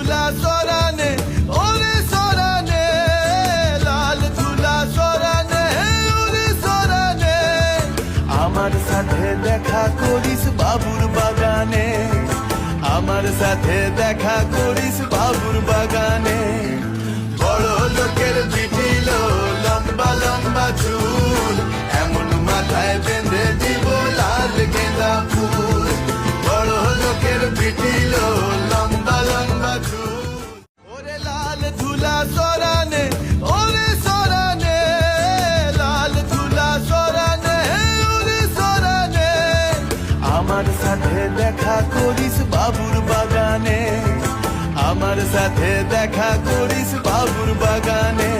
ধুলা সরানে ওরে সরানে, লাল ধুলা সরানে ওরে সরানে, আমার সাথে দেখা করিস বাবুর বাগানে, আমার সাথে দেখা করিস বাবুর বাগানে। বড় লোকের পিটিল লম্বা লম্বা চুল, এমন মাথায় বেঁধে দিব লাল গেঁদা ফুল। বড় লোকের পিটিল লম্বা লম্বা চুল, ওরে লাল ধুলা সরানে ওরে সরানে, লাল ধুলা সরানে ওরে সরানে, আমার সাথে দেখা করিস বাবুর বাগানে, আমার সাথে দেখা করিস বাবুর বাগানে।